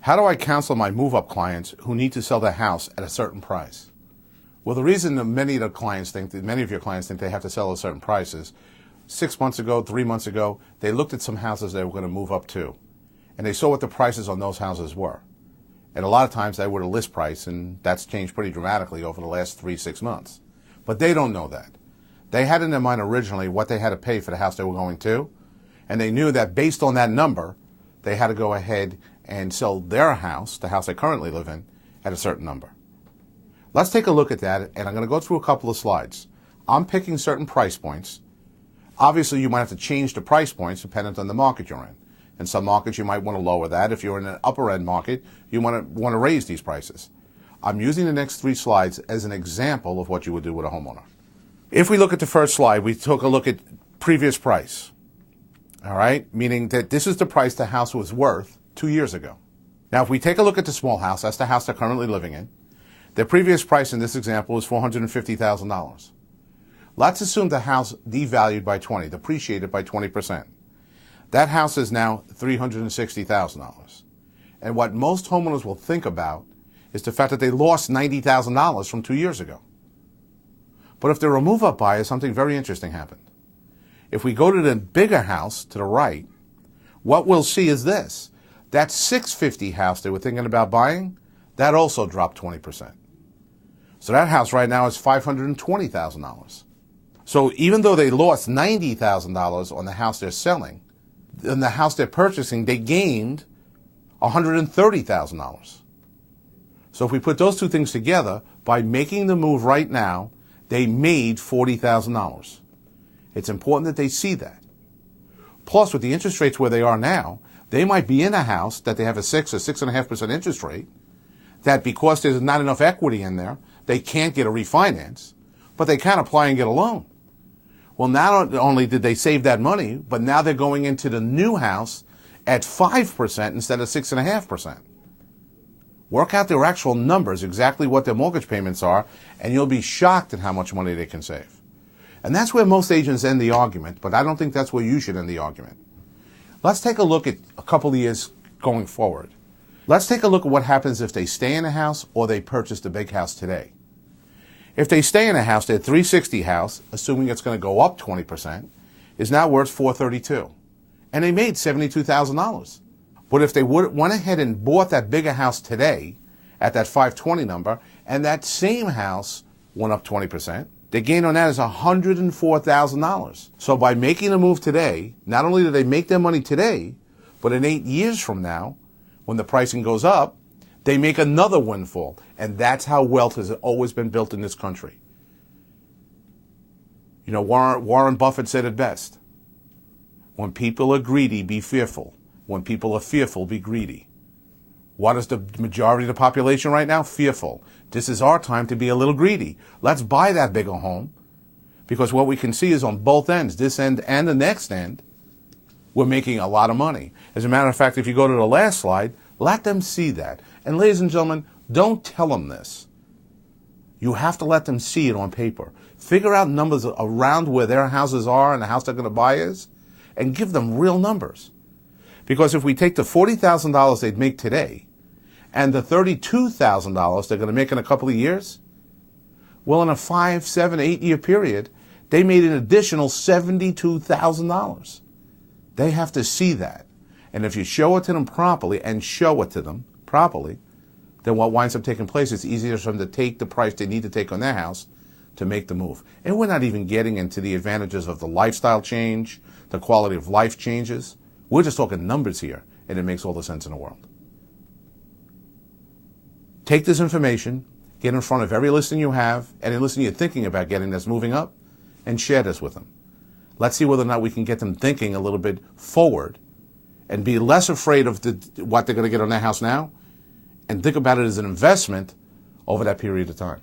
How do I counsel my move-up clients who need to sell their house at a certain price? Well, the reason that many of your clients think they have to sell at a certain price is 6 months ago, 3 months ago, they looked at some houses they were going to move up to, and they saw what the prices on those houses were. And a lot of times they were the list price, and that's changed pretty dramatically over the last 3-6 months. But they don't know that. They had in their mind originally what they had to pay for the house they were going to, and they knew that based on that number, they had to go ahead and sell their house, the house they currently live in, at a certain number. Let's take a look at that, and I'm going to go through a couple of slides. I'm picking certain price points. Obviously, you might have to change the price points dependent on the market you're in. In some markets, you might want to lower that. If you're in an upper-end market, you want to raise these prices. I'm using the next 3 slides as an example of what you would do with a homeowner. If we look at the first slide, we took a look at previous price. All right? Meaning that this is the price the house was worth 2 years ago. Now, if we take a look at the small house, that's the house they're currently living in. The previous price in this example is $450,000. Let's assume the house devalued by 20, depreciated by 20%. That house is now $360,000. And what most homeowners will think about is the fact that they lost $90,000 from 2 years ago. But if they're a move-up buyer, something very interesting happened. If we go to the bigger house to the right, what we'll see is this. That $650,000 house they were thinking about buying, that also dropped 20%. So that house right now is $520,000. So even though they lost $90,000 on the house they're selling, in the house they're purchasing, they gained $130,000. So if we put those two things together, by making the move right now, they made $40,000. It's important that they see that. Plus, with the interest rates where they are now, they might be in a house that they have a 6 or 6.5% interest rate, that because there's not enough equity in there, they can't get a refinance, but they can apply and get a loan. Well, not only did they save that money, but now they're going into the new house at 5% instead of 6.5%. Work out their actual numbers, exactly what their mortgage payments are, and you'll be shocked at how much money they can save. And that's where most agents end the argument, but I don't think that's where you should end the argument. Let's take a look at a couple of years going forward. Let's take a look at what happens if they stay in a house or they purchase the big house today. If they stay in a house, their $360,000 house, assuming it's going to go up 20%, is now worth $432,000. And they made $72,000. But if they went ahead and bought that bigger house today at that $520,000 number, and that same house went up 20%, the gain on that is $104,000. So by making a move today, not only do they make their money today, but in 8 years from now, when the pricing goes up, they make another windfall. And that's how wealth has always been built in this country. You know, Warren Buffett said it best. When people are greedy, be fearful. When people are fearful, be greedy. What is the majority of the population right now? Fearful. This is our time to be a little greedy. Let's buy that bigger home, because what we can see is on both ends, this end and the next end, we're making a lot of money. As a matter of fact, if you go to the last slide, let them see that. And ladies and gentlemen, don't tell them this. You have to let them see it on paper. Figure out numbers around where their houses are and the house they're going to buy is, and give them real numbers. Because if we take the $40,000 they'd make today and the $32,000 they're going to make in a couple of years, well, in a 5, 7, 8 year period, they made an additional $72,000. They have to see that. And if you show it to them properly and show it to them properly, then what winds up taking place, it's easier for them to take the price they need to take on their house to make the move. And we're not even getting into the advantages of the lifestyle change, the quality of life changes. We're just talking numbers here, and it makes all the sense in the world. Take this information, get in front of every listing you have, any listing you're thinking about getting that's moving up, and share this with them. Let's see whether or not we can get them thinking a little bit forward and be less afraid of what they're going to get on their house now, and think about it as an investment over that period of time.